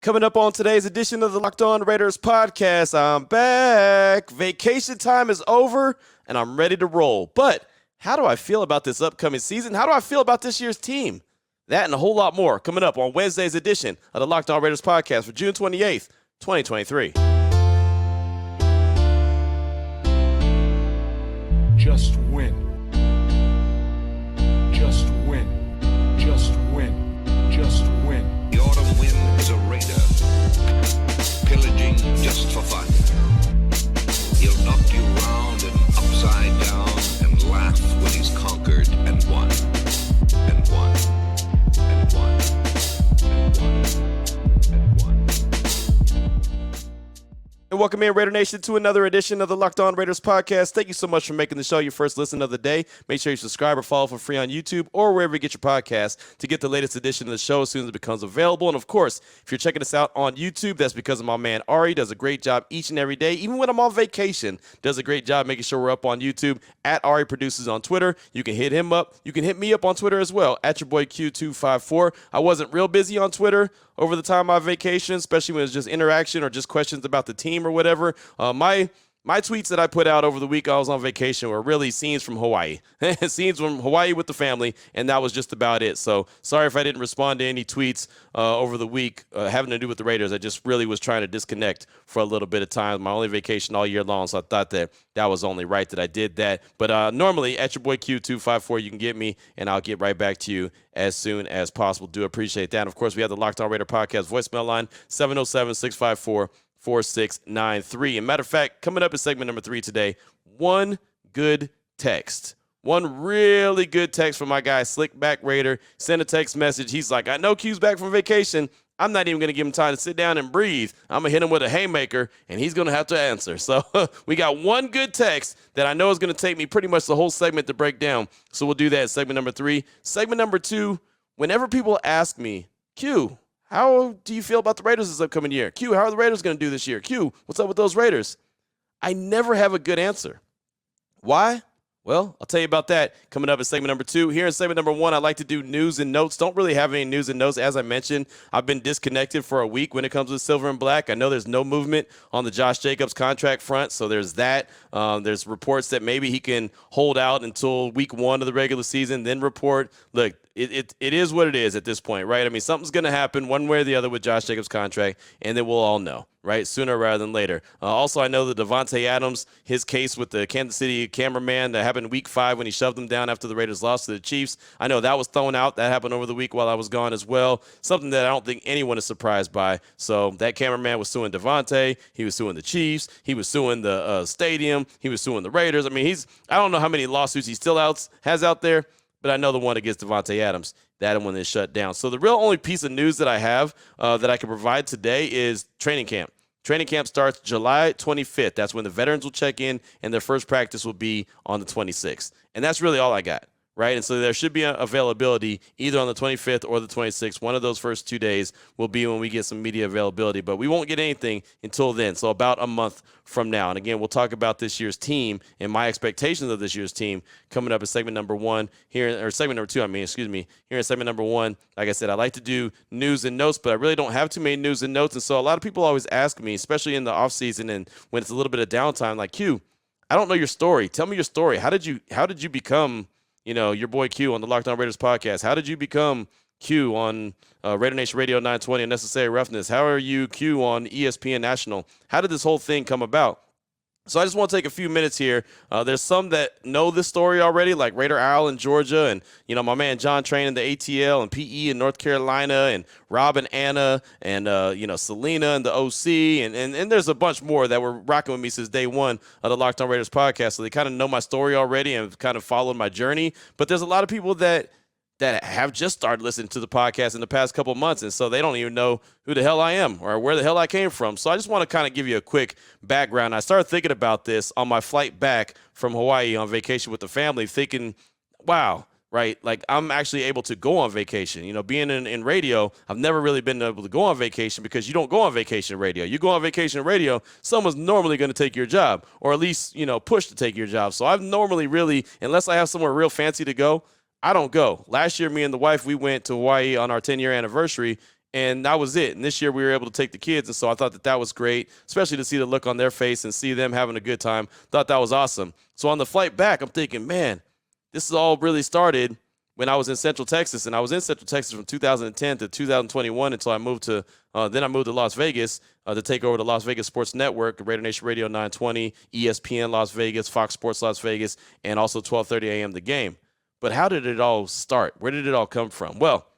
Coming up on today's edition of the Locked On Raiders podcast, I'm back. Vacation time is over, and I'm ready to roll. But how do I feel about this upcoming season? How do I feel about this year's team? That and a whole lot more coming up on Wednesday's edition of the Locked On Raiders podcast for June 28th, 2023. Just win. Just win. Just win. Just win. The autumn wind is a raider, pillaging just for fun. He'll knock you round and upside down and laugh when he's conquered and won. And won. And won. And won. And won. And welcome in, Raider Nation, to another edition of the Locked On Raiders podcast. Thank you so much for making the show your first listen of the day. Make sure you subscribe or follow for free on YouTube or wherever you get your podcasts to get the latest edition of the show as soon as it becomes available. And, of course, if you're checking us out on YouTube, that's because of my man Ari. Does a great job each and every day, even when I'm on vacation. Does a great job making sure we're up on YouTube. At Ari Produces on Twitter. You can hit him up. You can hit me up on Twitter as well, at your boy Q254. I wasn't real busy on Twitter over the time of my vacation, especially when it's just interaction or just questions about the team or whatever. My tweets that I put out over the week I was on vacation were really scenes from Hawaii. Scenes from Hawaii with the family, and that was just about it. So sorry if I didn't respond to any tweets over the week having to do with the Raiders. I just really was trying to disconnect for a little bit of time. My only vacation all year long, so I thought that was only right that I did that. But normally, at your boy Q254, you can get me, and I'll get right back to you as soon as possible. Do appreciate that. And, of course, we have the Locked On Raider podcast voicemail line, 707-654-4693. And matter of fact, coming up in segment number 3 today, one good text. One really good text from my guy, Slickback Raider. Sent a text message. He's like, I know Q's back from vacation. I'm not even going to give him time to sit down and breathe. I'm going to hit him with a haymaker, and he's going to have to answer. So we got one good text that I know is going to take me pretty much the whole segment to break down. So we'll do that in segment number 3. Segment number 2, whenever people ask me, Q, how do you feel about the Raiders this upcoming year? Q, how are the Raiders going to do this year? Q, what's up with those Raiders? I never have a good answer. Why? Well, I'll tell you about that coming up in segment number 2. Here in segment number 1, I like to do news and notes. Don't really have any news and notes. As I mentioned, I've been disconnected for a week when it comes to silver and black. I know there's no movement on the Josh Jacobs contract front, so there's that. There's reports that maybe he can hold out until week 1 of the regular season, then report. Look, it is what it is at this point, right? I mean, something's going to happen one way or the other with Josh Jacobs' contract, and then we'll all know, right, sooner rather than later. Also, I know that Davante Adams, his case with the Kansas City cameraman that happened week 5 when he shoved him down after the Raiders lost to the Chiefs, I know that was thrown out. That happened over the week while I was gone as well, something that I don't think anyone is surprised by. So that cameraman was suing Davante. He was suing the Chiefs. He was suing the stadium. He was suing the Raiders. I mean, I don't know how many lawsuits he still has out there, but I know the one against Davante Adams, that one is shut down. So the real only piece of news that I have that I can provide today is training camp. Training camp starts July 25th. That's when the veterans will check in, and their first practice will be on the 26th. And that's really all I got, right? And so there should be availability either on the 25th or the 26th. One of those first 2 days will be when we get some media availability, but we won't get anything until then, so about a month from now. And again, we'll talk about this year's team and my expectations of this year's team coming up in segment number 1 here, or segment number 2, here in segment number 1. Like I said, I like to do news and notes, but I really don't have too many news and notes. And so a lot of people always ask me, especially in the off season and when it's a little bit of downtime, like, Q, I don't know your story. Tell me your story. How did you become, your boy Q on the Locked On Raiders podcast? How did you become Q on Raider Nation Radio 920 Unnecessary Roughness? How are you Q on ESPN National? How did this whole thing come about? So I just want to take a few minutes here. There's some that know this story already, like Raider Al in Georgia, and my man John Train in the ATL, and PE in North Carolina, and Rob and Anna, and Selena and the OC, and there's a bunch more that were rocking with me since day one of the Locked On Raiders podcast. So they kind of know my story already and kind of followed my journey. But there's a lot of people that have just started listening to the podcast in the past couple of months, and so they don't even know who the hell I am or where the hell I came from. So I just want to kind of give you a quick background. I started thinking about this on my flight back from Hawaii on vacation with the family, thinking, wow, right, like I'm actually able to go on vacation. Being in radio, I've never really been able to go on vacation because you don't go on vacation in radio. You go on vacation in radio, someone's normally going to take your job, or at least, push to take your job. So I've normally really, unless I have somewhere real fancy to go, I don't go. Last year, me and the wife, we went to Hawaii on our 10-year anniversary, And that was it. And this year we were able to take the kids. And so I thought that was great, especially to see the look on their face and see them having a good time. Thought that was awesome. So on the flight back, I'm thinking, man, this is all really started when I was in Central Texas. And I was in Central Texas from 2010 to 2021 until I moved to Las Vegas to take over the Las Vegas Sports Network, Raider Nation Radio 920, ESPN Las Vegas, Fox Sports Las Vegas, and also 12:30 a.m. The Game. But how did it all start? Where did it all come from? Well,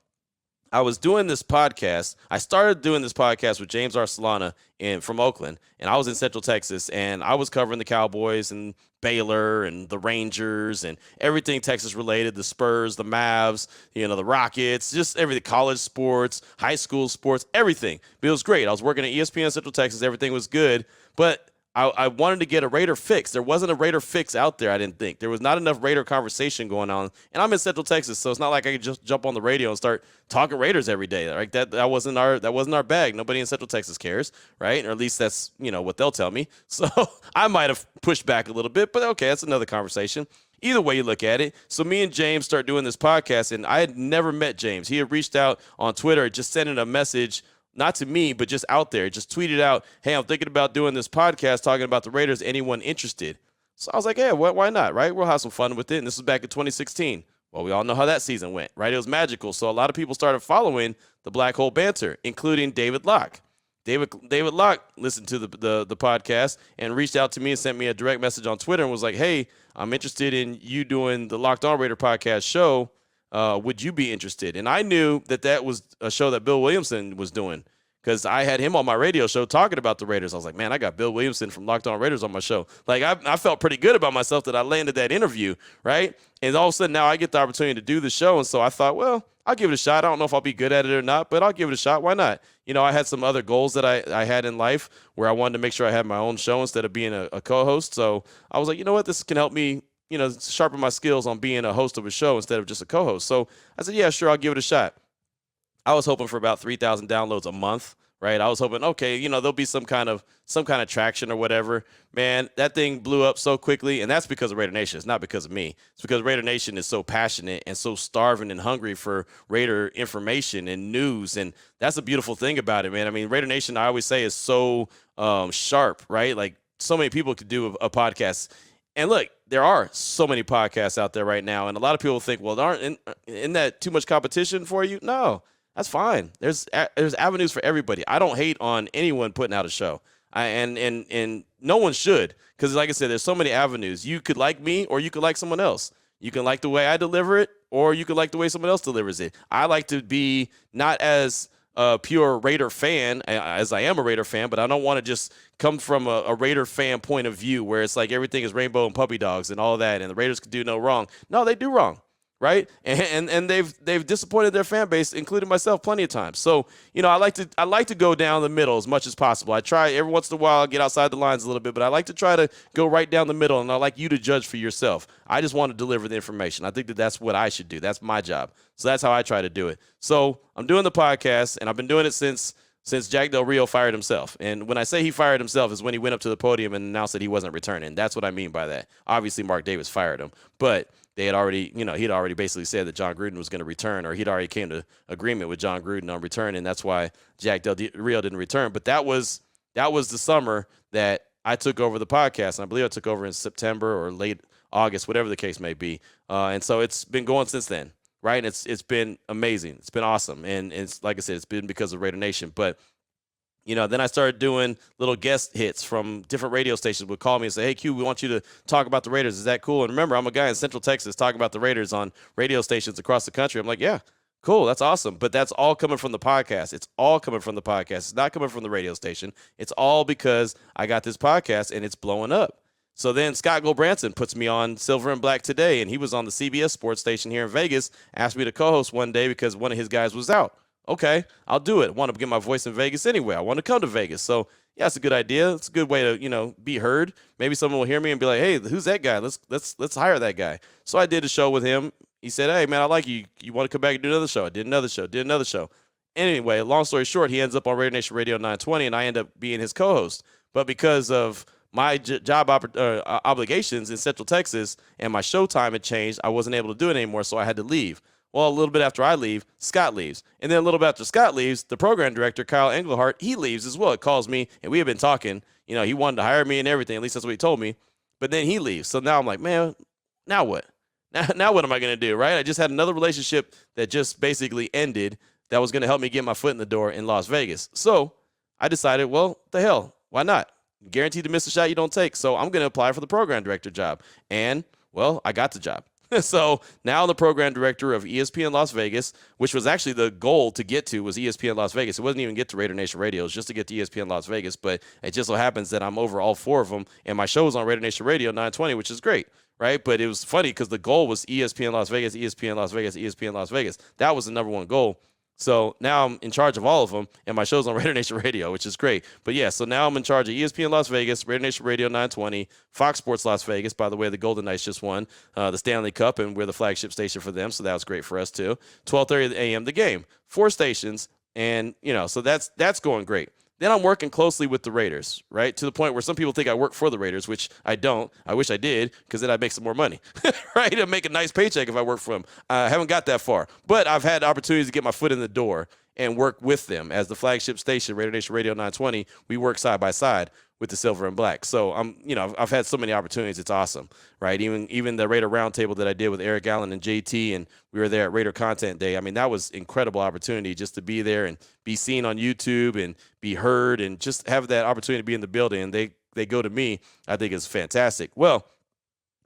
I was doing this podcast. I started doing this podcast with James Arcelana from Oakland, and I was in Central Texas, and I was covering the Cowboys and Baylor and the Rangers and everything Texas related, the Spurs, the Mavs, the Rockets, just everything, college sports, high school sports, everything. But it was great. I was working at ESPN Central Texas. Everything was good, but I wanted to get a Raider fix. There wasn't a Raider fix out there, I didn't think. There was not enough Raider conversation going on. And I'm in Central Texas, so it's not like I could just jump on the radio and start talking Raiders every day. Right? That wasn't our bag. Nobody in Central Texas cares, right? Or at least that's, what they'll tell me. So I might have pushed back a little bit, but okay, that's another conversation. Either way you look at it. So me and James start doing this podcast, and I had never met James. He had reached out on Twitter, just sending a message, not to me, but just out there, just tweeted out, hey, I'm thinking about doing this podcast talking about the Raiders. Anyone interested? So I was like, yeah, why not, right? We'll have some fun with it. And this was back in 2016. Well, we all know how that season went, right? It was magical. So a lot of people started following the Black Hole Banter, including David Locke. David Locke listened to the podcast and reached out to me and sent me a direct message on Twitter and was like, hey, I'm interested in you doing the Locked On Raider podcast show. Would you be interested? And I knew that was a show that Bill Williamson was doing because I had him on my radio show talking about the Raiders. I was like, man, I got Bill Williamson from Locked On Raiders on my show. Like, I felt pretty good about myself that I landed that interview, right? And all of a sudden now I get the opportunity to do the show. And so I thought, well, I'll give it a shot. I don't know if I'll be good at it or not, but I'll give it a shot. Why not? I had some other goals that I had in life where I wanted to make sure I had my own show instead of being a co-host. So I was like, you know what? This can help me sharpen my skills on being a host of a show instead of just a co-host. So I said, yeah, sure, I'll give it a shot. I was hoping for about 3,000 downloads a month, right? I was hoping, okay, there'll be some kind of traction or whatever. Man, that thing blew up so quickly, and that's because of Raider Nation. It's not because of me. It's because Raider Nation is so passionate and so starving and hungry for Raider information and news, and that's a beautiful thing about it, man. I mean, Raider Nation, I always say, is so sharp, right? Like, so many people could do a podcast. And look, there are so many podcasts out there right now, and a lot of people think, well, aren't in that too much competition for you? No, that's fine. There's avenues for everybody. I don't hate on anyone putting out a show, and no one should, because like I said, there's so many avenues. You could like me, or you could like someone else. You can like the way I deliver it, or you could like the way someone else delivers it. I like to be not as pure Raider fan as I am a Raider fan, but I don't want to just come from a Raider fan point of view where it's like everything is rainbow and puppy dogs and all that, and the Raiders could do no wrong. No, they do wrong, right? And they've disappointed their fan base, including myself, plenty of times. So I like to go down the middle as much as possible. I try every once in a while, get outside the lines a little bit, but I like to try to go right down the middle, and I like you to judge for yourself. I just want to deliver the information. I think that's what I should do. That's my job. So that's how I try to do it. So I'm doing the podcast, and I've been doing it since Jack Del Rio fired himself. And when I say he fired himself is when he went up to the podium and announced that he wasn't returning. That's what I mean by that. Obviously, Mark Davis fired him, but they had already, he'd already basically said that John Gruden was going to return, or he'd already came to agreement with John Gruden on return, and that's why Jack Del Rio didn't return. But that was the summer that I took over the podcast, and I believe I took over in September or late August, whatever the case may be. And so it's been going since then. Right. And it's been amazing. It's been awesome. And it's like I said, it's been because of Raider Nation. But, then I started doing little guest hits from different radio stations would call me and say, hey, Q, we want you to talk about the Raiders. Is that cool? And remember, I'm a guy in Central Texas talking about the Raiders on radio stations across the country. I'm like, yeah, cool. That's awesome. But that's all coming from the podcast. It's all coming from the podcast. It's not coming from the radio station. It's all because I got this podcast and it's blowing up. So then Scott Gulbranson puts me on Silver and Black Today, and he was on the CBS sports station here in Vegas, asked me to co-host one day because one of his guys was out. Okay, I'll do it. I want to get my voice in Vegas anyway. I want to come to Vegas. So, yeah, it's a good idea. It's a good way to, be heard. Maybe someone will hear me and be like, hey, who's that guy? Let's hire that guy. So I did a show with him. He said, hey, man, I like you. You want to come back and do another show? I did another show. Anyway, long story short, he ends up on Raider Nation Radio 920, and I end up being his co-host. But because of my job obligations in Central Texas and my show time had changed, I wasn't able to do it anymore, so I had to leave. Well, a little bit after I leave, Scott leaves. And then a little bit after Scott leaves, the program director, Kyle Englehart, he leaves as well. He calls me, and we have been talking. You know, he wanted to hire me and everything. At least that's what he told me. But then he leaves. So now I'm like, man, now what? Now what am I going to do, right? I just had another relationship that just basically ended that was going to help me get my foot in the door in Las Vegas. So I decided, well, the hell, why not? Guaranteed to miss a shot you don't take. So I'm going to apply for the program director job. And, well, I got the job. So now I'm the program director of ESPN Las Vegas, which was actually the goal to get to was ESPN Las Vegas. It wasn't even get to Raider Nation Radio. It was just to get to ESPN Las Vegas. But it just so happens that I'm over all four of them, and my show is on Raider Nation Radio 920, which is great, right? But it was funny because the goal was ESPN Las Vegas, ESPN Las Vegas, ESPN Las Vegas. That was the number one goal. So now I'm in charge of all of them, and my show's on Raider Nation Radio, which is great. But yeah, so now I'm in charge of ESPN Las Vegas, Raider Nation Radio 920, Fox Sports Las Vegas. By the way, the Golden Knights just won the Stanley Cup, and we're the flagship station for them, so that was great for us too. 12:30 a.m. the game, 4 stations, and so that's going great. Then I'm working closely with the Raiders, right, to the point where some people think I work for the Raiders, which I don't. I wish I did, because then I'd make some more money, right? I'd make a nice paycheck if I work for them. I haven't got that far, but I've had opportunities to get my foot in the door and work with them as the flagship station, Raider Nation Radio 920. We work side by side with the Silver and Black. So I've had so many opportunities. It's awesome, right? Even the Raider Roundtable that I did with Eric Allen and JT, and we were there at Raider Content Day. I mean, that was incredible opportunity just to be there and be seen on YouTube and be heard and just have that opportunity to be in the building. And they go to me. I think it's fantastic. Well,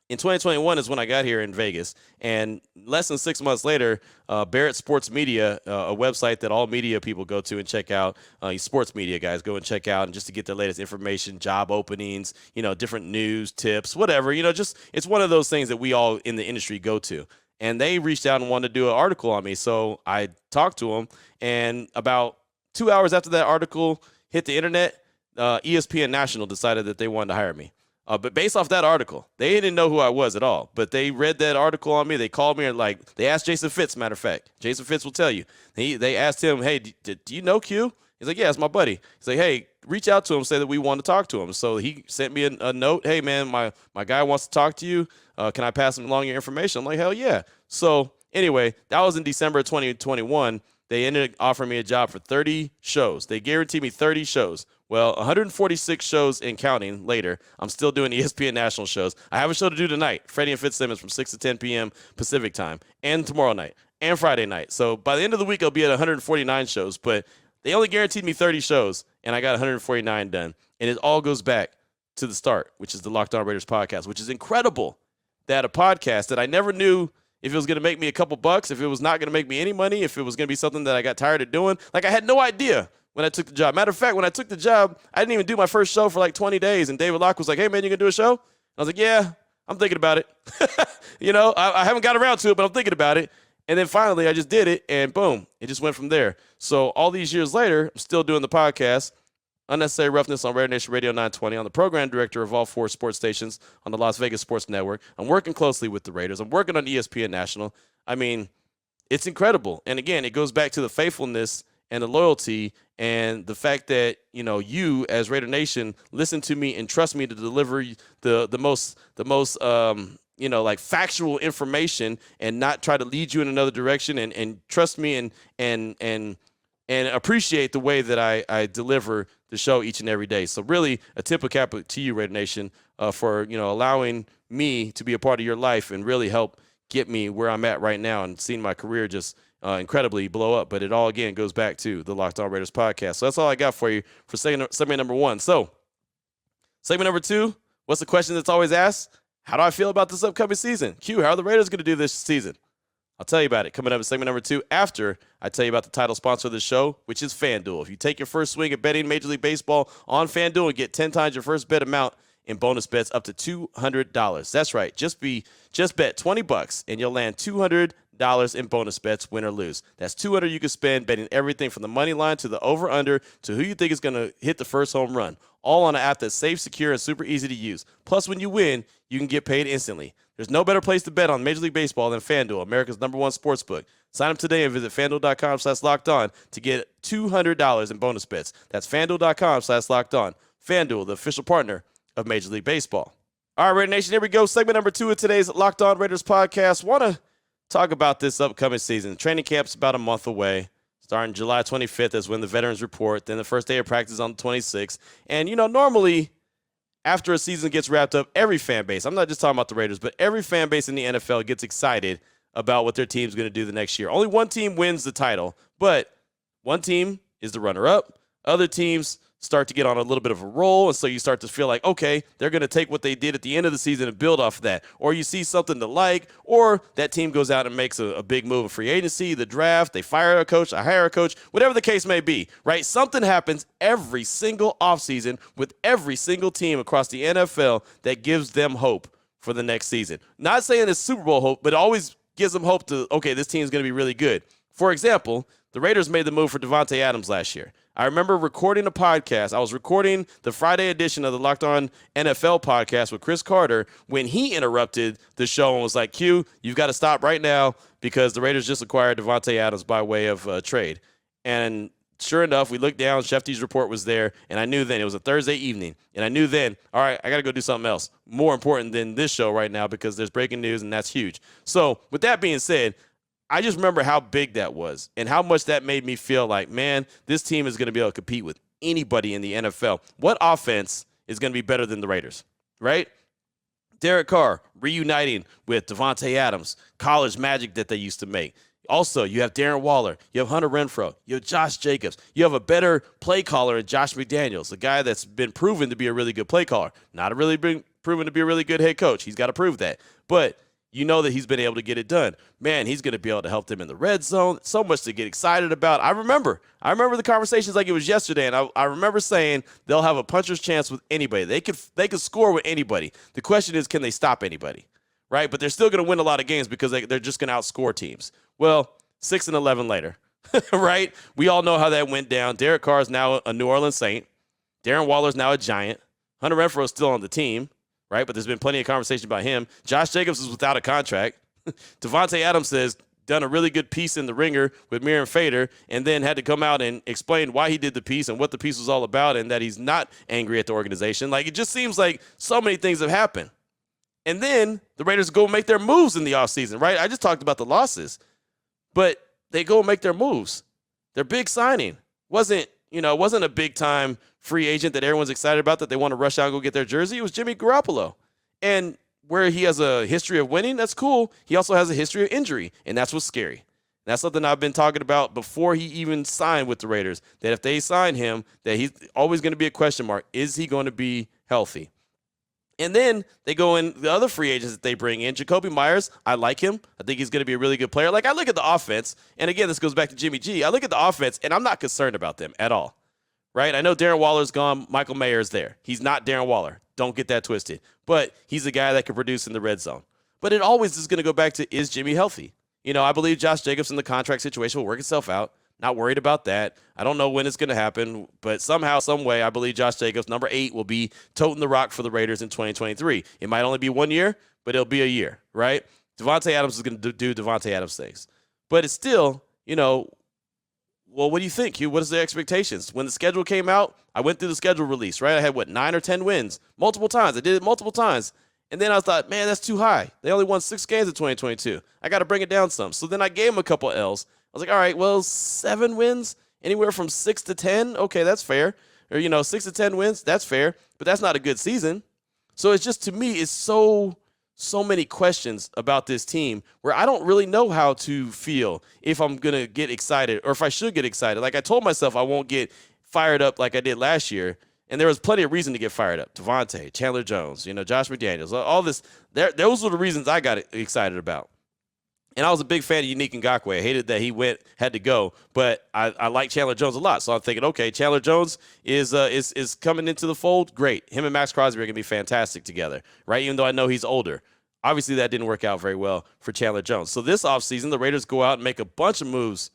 in 2021 is when I got here in Vegas, and less than 6 months later, Barrett Sports Media, a website that all media people go to and check out, sports media guys go and check out, and just to get the latest information, job openings, different news, tips, whatever, just it's one of those things that we all in the industry go to. And they reached out and wanted to do an article on me, so I talked to them, and about 2 hours after that article hit the internet, ESPN National decided that they wanted to hire me. But based off that article, they didn't know who I was at all. But they read that article on me. They called me and they asked Jason Fitz, matter of fact. Jason Fitz will tell you. They asked him, hey, do you know Q? He's like, yeah, it's my buddy. He's like, hey, reach out to him, say that we want to talk to him. So he sent me a note. Hey, man, my guy wants to talk to you. Can I pass him along your information? I'm like, hell yeah. So anyway, that was in December of 2021. They ended up offering me a job for 30 shows. They guaranteed me 30 shows. Well, 146 shows and counting later, I'm still doing ESPN national shows. I have a show to do tonight, Freddie and Fitzsimmons from 6 to 10 p.m. Pacific time, and tomorrow night, and Friday night. So by the end of the week, I'll be at 149 shows, but they only guaranteed me 30 shows, and I got 149 done. And it all goes back to the start, which is the Locked On Raiders podcast, which is incredible that a podcast that I never knew if it was going to make me a couple bucks, if it was not going to make me any money, if it was going to be something that I got tired of doing. Like, I had no idea when I took the job. Matter of fact, when I took the job, I didn't even do my first show for like 20 days. And David Locke was like, hey, man, you going to do a show? I was like, yeah, I'm thinking about it. I haven't got around to it, but I'm thinking about it. And then finally, I just did it, and boom, it just went from there. So all these years later, I'm still doing the podcast, Unnecessary Roughness on Raider Nation Radio 920. I'm the program director of all 4 sports stations on the Las Vegas Sports Network. I'm working closely with the Raiders. I'm working on ESPN National. I mean, it's incredible. And again, it goes back to the faithfulness and the loyalty and the fact that, you as Raider Nation listen to me and trust me to deliver the most factual information and not try to lead you in another direction and trust me and appreciate the way that I deliver the show each and every day. So really a tip of cap to you, Raider Nation, for, allowing me to be a part of your life and really help get me where I'm at right now and seeing my career just incredibly blow up. But it all, again, goes back to the Locked On Raiders podcast. So that's all I got for you for segment number 1. So segment number 2, what's the question that's always asked? How do I feel about this upcoming season? Q, how are the Raiders going to do this season? I'll tell you about it coming up in segment number 2 after I tell you about the title sponsor of the show, which is FanDuel. If you take your first swing at betting Major League Baseball on FanDuel and get 10 times your first bet amount in bonus bets up to $200. That's right. Just bet $20 and you'll land $200 in bonus bets, win or lose. That's $200 you can spend betting everything from the money line to the over-under to who you think is going to hit the first home run, all on an app that's safe, secure, and super easy to use. Plus, when you win, you can get paid instantly. There's no better place to bet on Major League Baseball than FanDuel, America's #1 sportsbook. Sign up today and visit FanDuel.com/lockedon to get $200 in bonus bets. That's FanDuel.com/lockedon. FanDuel, the official partner of Major League Baseball. All right, Raider Nation, here we go. Segment number 2 of today's Locked On Raiders podcast. Want to talk about this upcoming season. Training camp's about a month away. Starting July 25th is when the veterans report. Then the first day of practice on the 26th. And, normally after a season gets wrapped up, every fan base, I'm not just talking about the Raiders, but every fan base in the NFL gets excited about what their team's going to do the next year. Only one team wins the title, but one team is the runner-up. Other teams start to get on a little bit of a roll, and so you start to feel like, okay, they're going to take what they did at the end of the season and build off of that. Or you see something to like, or that team goes out and makes a big move in free agency, the draft, they fire a coach, I hire a coach, whatever the case may be, right? Something happens every single offseason with every single team across the NFL that gives them hope for the next season. Not saying it's Super Bowl hope, but it always gives them hope to, okay, this team is going to be really good. For example, the Raiders made the move for Davante Adams last year. I remember recording a podcast. I was recording the Friday edition of the Locked On NFL podcast with Chris Carter when he interrupted the show and was like, Q, you've got to stop right now because the Raiders just acquired Davante Adams by way of trade. And sure enough, we looked down, Shefty's report was there, and I knew then, it was a Thursday evening, and I knew then, all right, I got to go do something else more important than this show right now because there's breaking news, and that's huge. So with that being said, I just remember how big that was and how much that made me feel like, man, this team is going to be able to compete with anybody in the NFL. What offense is going to be better than the Raiders, right? Derek Carr reuniting with Davante Adams, college magic that they used to make. Also, you have Darren Waller, you have Hunter Renfrow, you have Josh Jacobs, you have a better play caller in Josh McDaniels, a guy that's been proven to be a really good play caller, not a really been proven to be a really good head coach. He's got to prove that. But you know that he's been able to get it done. Man, he's going to be able to help them in the red zone. So much to get excited about. I remember the conversations like it was yesterday, and I remember saying they'll have a puncher's chance with anybody. They could score with anybody. The question is, can they stop anybody, right? But they're still going to win a lot of games because they're just going to outscore teams. Well, 6-11 later, right? We all know how that went down. Derek Carr is now a New Orleans Saint. Darren Waller is now a Giant. Hunter Renfrow is still on the team. Right, but there's been plenty of conversation about him. Josh Jacobs is without a contract. Davante Adams has done a really good piece in the Ringer with Miriam Fader and then had to come out and explain why he did the piece and what the piece was all about and that he's not angry at the organization. Like, it just seems like so many things have happened. And then the Raiders go make their moves in the offseason, right? I just talked about the losses, but they go make their moves. Their big signing wasn't a big-time free agent that everyone's excited about that they want to rush out and go get their jersey. It was Jimmy Garoppolo. And where he has a history of winning, that's cool. He also has a history of injury, and that's what's scary. That's something I've been talking about before he even signed with the Raiders, that if they sign him, that he's always going to be a question mark. Is he going to be healthy? And then they go in the other free agents that they bring in. Jacoby Myers, I like him. I think he's going to be a really good player. Like, I look at the offense, and again, this goes back to Jimmy G. I look at the offense, and I'm not concerned about them at all, right? I know Darren Waller's gone. Michael Mayer's there. He's not Darren Waller. Don't get that twisted. But he's a guy that can produce in the red zone. But it always is going to go back to, is Jimmy healthy? I believe Josh Jacobs in the contract situation will work itself out. Not worried about that. I don't know when it's going to happen, but somehow, some way, I believe Josh Jacobs, number 8, will be toting the rock for the Raiders in 2023. It might only be 1 year, but it'll be a year, right? Davante Adams is going to do Davante Adams things. But it's still, well, what do you think, Hugh? What is the expectations? When the schedule came out, I went through the schedule release, right? I had, 9 or 10 wins multiple times. I did it multiple times. And then I thought, man, that's too high. They only won 6 games in 2022. I got to bring it down some. So then I gave them a couple L's. I was like, all right, well, 7 wins, anywhere from 6 to 10. Okay, that's fair. Or, 6 to 10 wins, that's fair. But that's not a good season. So it's just, to me, it's so many questions about this team where I don't really know how to feel if I'm going to get excited or if I should get excited. Like I told myself I won't get fired up like I did last year. And there was plenty of reason to get fired up. Davante, Chandler Jones, Josh McDaniels, all this. Those were the reasons I got excited about. And I was a big fan of Unique Ngakoue. I hated that he had to go, but I like Chandler Jones a lot. So I'm thinking, okay, Chandler Jones is coming into the fold. Great. Him and Max Crosby are going to be fantastic together, right? Even though I know he's older. Obviously, that didn't work out very well for Chandler Jones. So this offseason, the Raiders go out and make a bunch of moves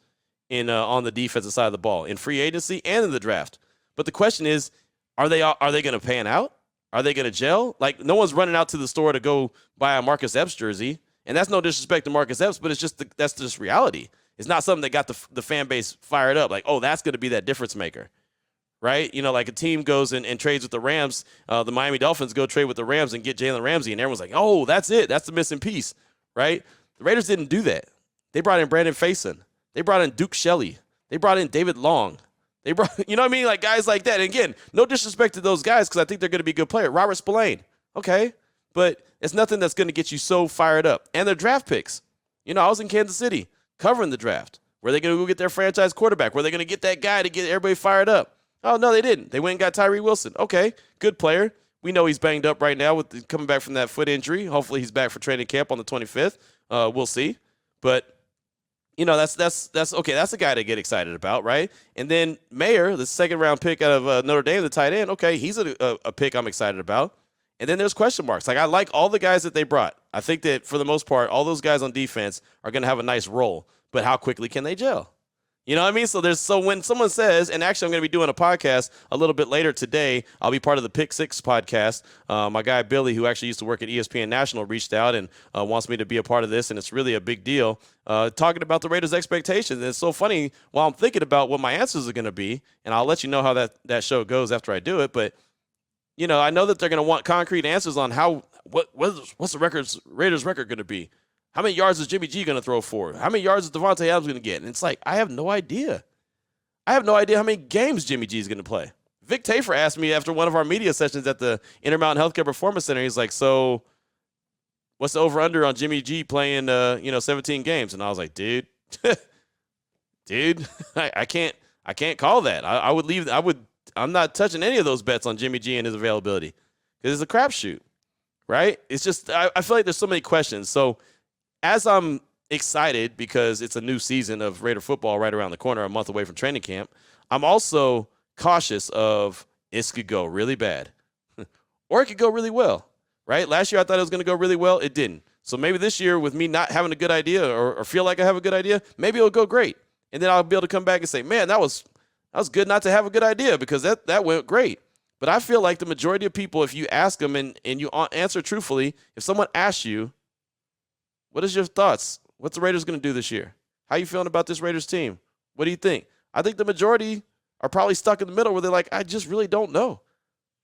on the defensive side of the ball, in free agency and in the draft. But the question is, are they going to pan out? Are they going to gel? Like, no one's running out to the store to go buy a Marcus Epps jersey. And that's no disrespect to Marcus Epps, but it's just that's just reality. It's not something that got the fan base fired up. Like, oh, that's going to be that difference maker, right? Like a team goes and trades with the Rams. The Miami Dolphins go trade with the Rams and get Jalen Ramsey, and everyone's like, oh, that's it. That's the missing piece, right? The Raiders didn't do that. They brought in Brandon Faison. They brought in Duke Shelley. They brought in David Long. They brought, you know what I mean? Like guys like that. And again, no disrespect to those guys because I think they're going to be a good player. Robert Spillane. Okay. But it's nothing that's going to get you so fired up. And their draft picks. You know, I was in Kansas City covering the draft. Were they going to go get their franchise quarterback? Were they going to get that guy to get everybody fired up? Oh, no, they didn't. They went and got Tyree Wilson. Okay, good player. We know he's banged up right now with coming back from that foot injury. Hopefully he's back for training camp on the 25th. We'll see. But, you know, that's okay. That's a guy to get excited about, right? And then Mayer, the second-round pick out of Notre Dame, the tight end, okay, he's a pick I'm excited about. And then there's question marks. Like, I like all the guys that they brought. I think that, for the most part, all those guys on defense are going to have a nice role. But how quickly can they gel? You know what I mean? So when someone says, and actually I'm going to be doing a podcast a little bit later today, I'll be part of the Pick Six podcast. My guy Billy, who actually used to work at ESPN National, reached out and wants me to be a part of this, and it's really a big deal. Talking about the Raiders' expectations. And it's so funny while I'm thinking about what my answers are going to be, and I'll let you know how that show goes after I do it. But, you know, I know that they're going to want concrete answers on what's the Raiders' record going to be. How many yards is Jimmy G going to throw for? How many yards is Devontae Adams going to get? And it's like, I have no idea. I have no idea how many games Jimmy G is going to play. Vic Tafer asked me after one of our media sessions at the Intermountain Healthcare Performance Center, he's like, so what's the over-under on Jimmy G playing, 17 games? And I was like, dude, I can't call that. I'm not touching any of those bets on Jimmy G and his availability because it's a crapshoot, right? It's just, I feel like there's so many questions. So, as I'm excited because it's a new season of Raider football right around the corner, a month away from training camp, I'm also cautious of this could go really bad or it could go really well, right? Last year I thought it was going to go really well. It didn't. So maybe this year with me not having a good idea or feel like I have a good idea, maybe it'll go great. And then I'll be able to come back and say, man, that was good not to have a good idea because that went great. But I feel like the majority of people, if you ask them and you answer truthfully, if someone asks you, what is your thoughts? What's the Raiders going to do this year? How you feeling about this Raiders team? What do you think? I think the majority are probably stuck in the middle where they're like, I just really don't know.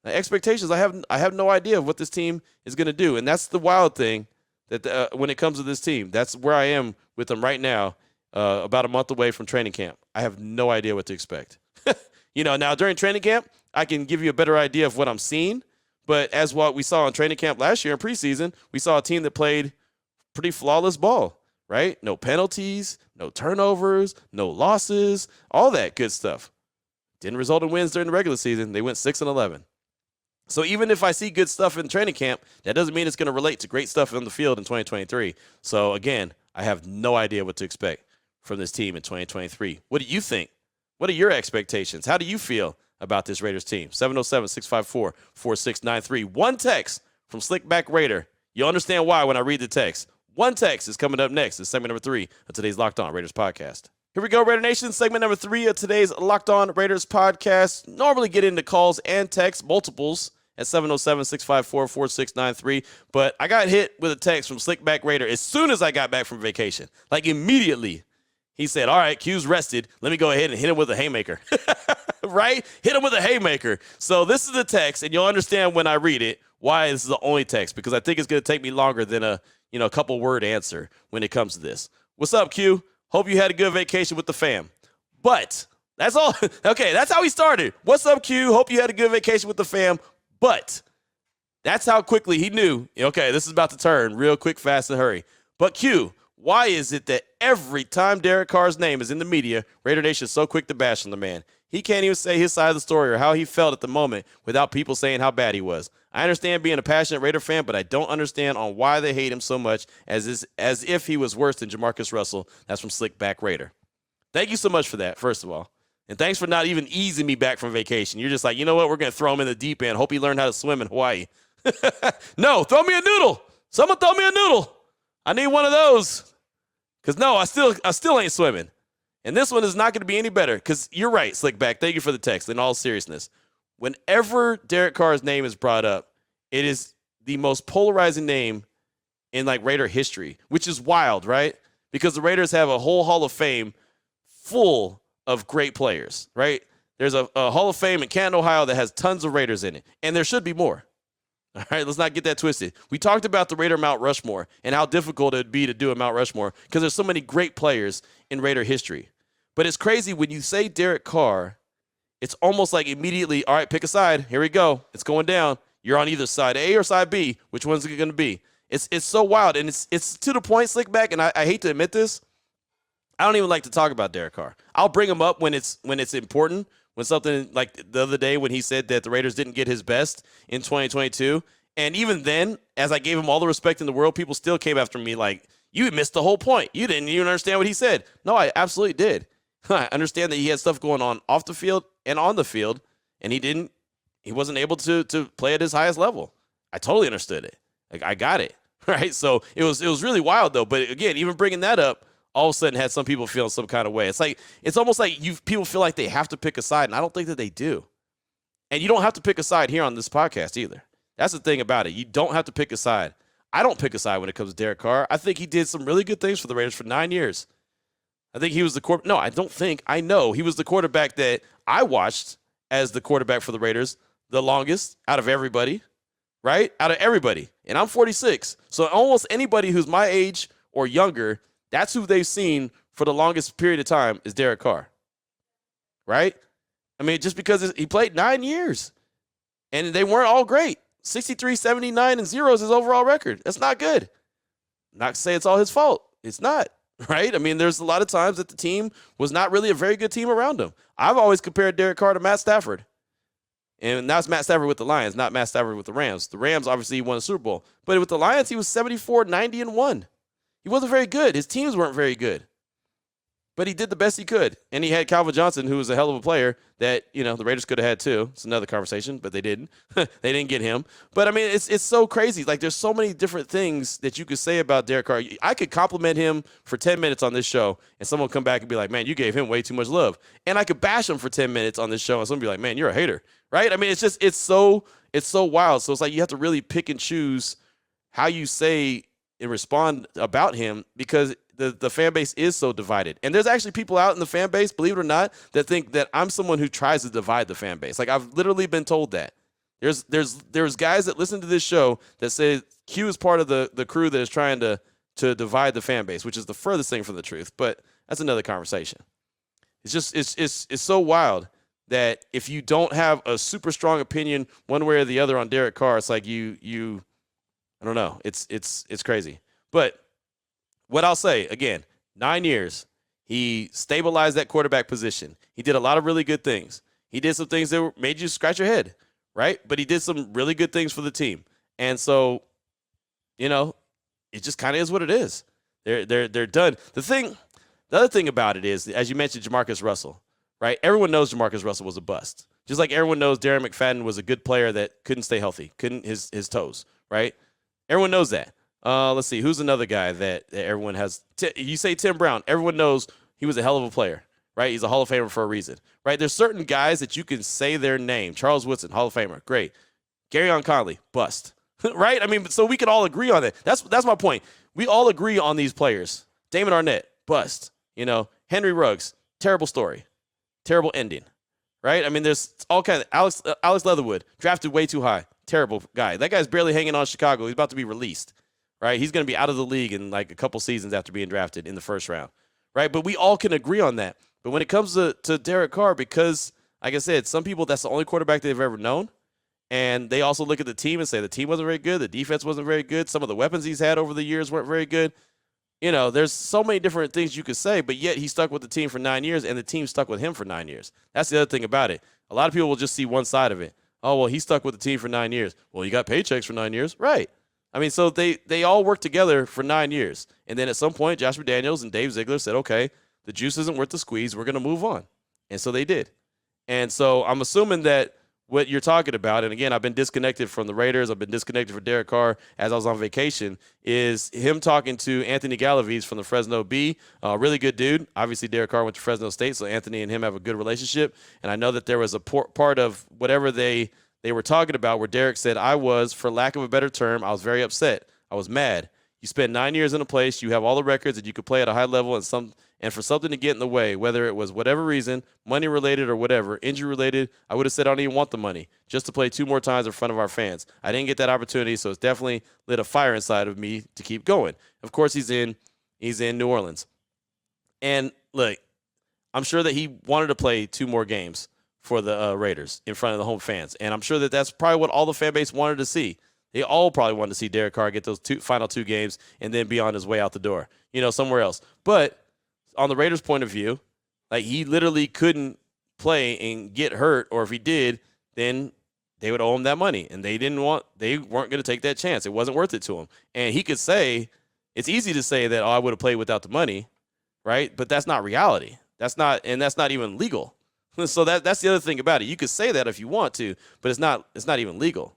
The expectations, I have no idea of what this team is going to do. And that's the wild thing that when it comes to this team, that's where I am with them right now, about a month away from training camp. I have no idea what to expect. Now during training camp, I can give you a better idea of what I'm seeing. But as what we saw in training camp last year in preseason, we saw a team that played pretty flawless ball, right? No penalties, no turnovers, no losses, all that good stuff. Didn't result in wins during the regular season. They went 6-11. So even if I see good stuff in training camp, that doesn't mean it's going to relate to great stuff on the field in 2023. So again, I have no idea what to expect from this team in 2023. What do you think? What are your expectations? How do you feel about this Raiders team? 707-654-4693. One text from Slickback Raider. You'll understand why when I read the text. One text is coming up next in segment number 3 of today's Locked On Raiders podcast. Here we go, Raider Nation. Segment number 3 of today's Locked On Raiders podcast. Normally get into calls and texts, multiples, at 707-654-4693. But I got hit with a text from Slickback Raider as soon as I got back from vacation. Like immediately. He said, all right, Q's rested. Let me go ahead and hit him with a haymaker. Right? Hit him with a haymaker. So this is the text, and you'll understand when I read it why this is the only text, because I think it's going to take me longer than a couple word answer when it comes to this. What's up, Q? Hope you had a good vacation with the fam. But that's all. Okay, that's how he started. What's up, Q? Hope you had a good vacation with the fam. But that's how quickly he knew, okay, this is about to turn real quick, fast, and hurry. But Q, why is it that every time Derek Carr's name is in the media, Raider Nation is so quick to bash on the man? He can't even say his side of the story or how he felt at the moment without people saying how bad he was. I understand being a passionate Raider fan, but I don't understand on why they hate him so much as if he was worse than Jamarcus Russell. That's from Slickback Raider. Thank you so much for that, first of all. And thanks for not even easing me back from vacation. You're just like, you know what? We're going to throw him in the deep end. Hope he learned how to swim in Hawaii. No, throw me a noodle. Someone throw me a noodle. I need one of those. Because, no, I still ain't swimming. And this one is not going to be any better because you're right, Slickback. Thank you for the text. In all seriousness, whenever Derek Carr's name is brought up, it is the most polarizing name in like Raider history, which is wild, right? Because the Raiders have a whole Hall of Fame full of great players, right? There's a Hall of Fame in Canton, Ohio that has tons of Raiders in it, and there should be more. All right, let's not get that twisted. We talked about the Raider Mount Rushmore and how difficult it would be to do a Mount Rushmore because there's so many great players in Raider history. But it's crazy when you say Derek Carr, it's almost like immediately, all right, pick a side. Here we go. It's going down. You're on either side A or side B. Which one's it going to be? It's so wild, and it's to the point, Slickback, and I hate to admit this. I don't even like to talk about Derek Carr. I'll bring him up when it's important, when something like the other day when he said that the Raiders didn't get his best in 2022. And even then, as I gave him all the respect in the world, people still came after me like, you missed the whole point. You didn't even understand what he said. No, I absolutely did. I understand that he had stuff going on off the field and on the field, and he wasn't able to play at his highest level. I totally understood it. Like, I got it, right? So it was really wild, though. But, again, even bringing that up, all of a sudden had some people feeling some kind of way. It's almost like people feel like they have to pick a side, and I don't think that they do. And you don't have to pick a side here on this podcast either. That's the thing about it. You don't have to pick a side. I don't pick a side when it comes to Derek Carr. I think he did some really good things for the Raiders for 9 years. I think he was the No, I don't think. I know he was the quarterback that I watched as the quarterback for the Raiders the longest out of everybody, right? Out of everybody. And I'm 46. So almost anybody who's my age or younger, that's who they've seen for the longest period of time is Derek Carr, right? I mean, just because he played 9 years and they weren't all great. 63, 79, and 0 is his overall record. That's not good. Not to say it's all his fault. It's not, right? I mean, there's a lot of times that the team was not really a very good team around him. I've always compared Derek Carr to Matt Stafford. And that's Matt Stafford with the Lions, not Matt Stafford with the Rams. The Rams, obviously, he won a Super Bowl. But with the Lions, he was 74, 90, and 1. He wasn't very good. His teams weren't very good. But he did the best he could. And he had Calvin Johnson, who was a hell of a player that, the Raiders could have had too. It's another conversation, but they didn't. They didn't get him. But, I mean, it's so crazy. Like, there's so many different things that you could say about Derek Carr. I could compliment him for 10 minutes on this show, and someone would come back and be like, man, you gave him way too much love. And I could bash him for 10 minutes on this show, and someone would be like, man, you're a hater, right? I mean, it's so wild. So it's like you have to really pick and choose how you say and respond about him because the fan base is so divided. And there's actually people out in the fan base, believe it or not, that think that I'm someone who tries to divide the fan base. Like, I've literally been told that. There's guys that listen to this show that say Q is part of the crew that is trying to divide the fan base, which is the furthest thing from the truth. But that's another conversation. It's just it's so wild that if you don't have a super strong opinion one way or the other on Derek Carr, it's like you I don't know. It's crazy. But what I'll say, again, 9 years, he stabilized that quarterback position. He did a lot of really good things. He did some things that made you scratch your head, right? But he did some really good things for the team. And so, it just kind of is what it is. They're done. The other thing about it is, as you mentioned, Jamarcus Russell, right? Everyone knows Jamarcus Russell was a bust. Just like everyone knows Darren McFadden was a good player that couldn't stay healthy, couldn't his toes, right? Everyone knows that. Let's see. Who's another guy that everyone has? You say Tim Brown. Everyone knows he was a hell of a player, right? He's a Hall of Famer for a reason, right? There's certain guys that you can say their name. Charles Woodson, Hall of Famer. Great. Garyon Conley, bust, right? I mean, so we can all agree on that. That's my point. We all agree on these players. Damon Arnett, bust. Henry Ruggs, terrible story. Terrible ending, right? I mean, there's all kinds of Alex Leatherwood, drafted way too high. Terrible guy. That guy's barely hanging on Chicago. He's about to be released. Right, he's going to be out of the league in like a couple seasons after being drafted in the first round, right? But we all can agree on that. But when it comes to Derek Carr, because, like I said, some people, that's the only quarterback they've ever known, and they also look at the team and say the team wasn't very good, the defense wasn't very good, some of the weapons he's had over the years weren't very good. There's so many different things you could say, but yet he stuck with the team for 9 years, and the team stuck with him for 9 years. That's the other thing about it. A lot of people will just see one side of it. Oh, well, he stuck with the team for 9 years. Well, he got paychecks for 9 years. Right. I mean, so they all worked together for 9 years. And then at some point, Josh McDaniels and Dave Ziegler said, okay, the juice isn't worth the squeeze. We're going to move on. And so they did. And so I'm assuming that what you're talking about, and again, I've been disconnected from the Raiders. I've been disconnected from Derek Carr as I was on vacation, is him talking to Anthony Galaviz from the Fresno Bee. Really good dude. Obviously, Derek Carr went to Fresno State, so Anthony and him have a good relationship. And I know that there was a part of whatever they were talking about where Derek said, I was, for lack of a better term, I was very upset. I was mad. You spend 9 years in a place, you have all the records, and you could play at a high level, And for something to get in the way, whether it was whatever reason, money related or whatever, injury related, I would have said I don't even want the money just to play 2 more times in front of our fans. I didn't get that opportunity, so it's definitely lit a fire inside of me to keep going. Of course, he's in New Orleans. And look, I'm sure that he wanted to play 2 more games for the Raiders in front of the home fans. And I'm sure that that's probably what all the fan base wanted to see. They all probably wanted to see Derek Carr get those final 2 games and then be on his way out the door, somewhere else. But on the Raiders' point of view, like, he literally couldn't play and get hurt, or if he did, then they would owe him that money. And they weren't going to take that chance. It wasn't worth it to him. And he could say, it's easy to say that, I would have played without the money, right? But that's not reality. That's not even legal. So that's the other thing about it. You could say that if you want to, but it's not even legal.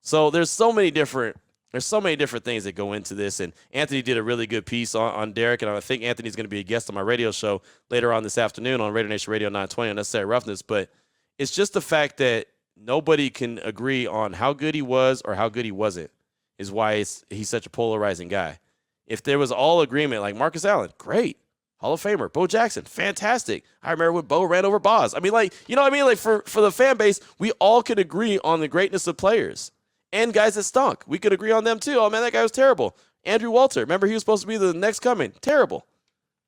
So there's so many different things that go into this, and Anthony did a really good piece on Derek, and I think Anthony's going to be a guest on my radio show later on this afternoon on Raider Nation Radio 920 on Necessary Roughness. But it's just the fact that nobody can agree on how good he was or how good he wasn't is why he's such a polarizing guy. If there was all agreement, like Marcus Allen, great. Hall of Famer. Bo Jackson, fantastic. I remember when Bo ran over Boz. I mean, like, you know what I mean? Like, for the fan base, we all could agree on the greatness of players. And guys that stunk. We could agree on them too. Oh, man, that guy was terrible. Andrew Walter. Remember, he was supposed to be the next coming. Terrible.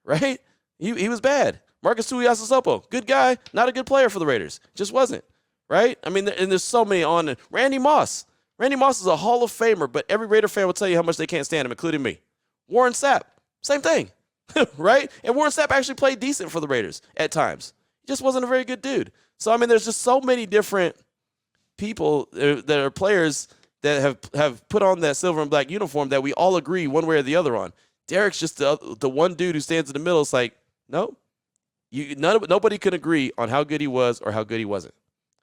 Right? He was bad. Marcus Tuiasosopo. Good guy. Not a good player for the Raiders. Just wasn't. Right? I mean, and there's so many on. Randy Moss. Randy Moss is a Hall of Famer, but every Raider fan will tell you how much they can't stand him, including me. Warren Sapp. Same thing. Right? And Warren Sapp actually played decent for the Raiders at times. He just wasn't a very good dude. So, I mean, there's just so many different people that are players that have put on that silver and black uniform that we all agree one way or the other on. Derek's just the one dude who stands in the middle. It's like, no, nobody can agree on how good he was or how good he wasn't.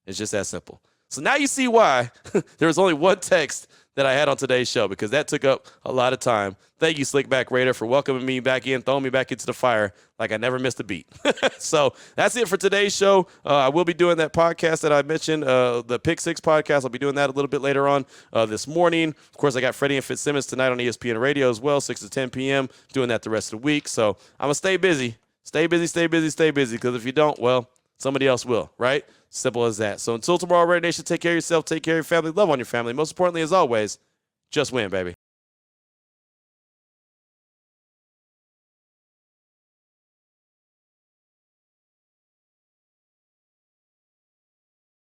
It's just that simple. So now you see why there was only one text that I had on today's show, because that took up a lot of time. Thank you, Slickback Raider, for welcoming me back in, throwing me back into the fire like I never missed a beat. So that's it for today's show. I will be doing that podcast that I mentioned, the Pick Six podcast. I'll be doing that a little bit later on this morning. Of course, I got Freddie and Fitzsimmons tonight on ESPN Radio as well, 6 to 10 p.m., doing that the rest of the week. So I'm going to stay busy. Stay busy, stay busy, stay busy, because if you don't, well, somebody else will, right? Simple as that. So until tomorrow, Raider Nation, take care of yourself, take care of your family, love on your family. Most importantly, as always, just win, baby.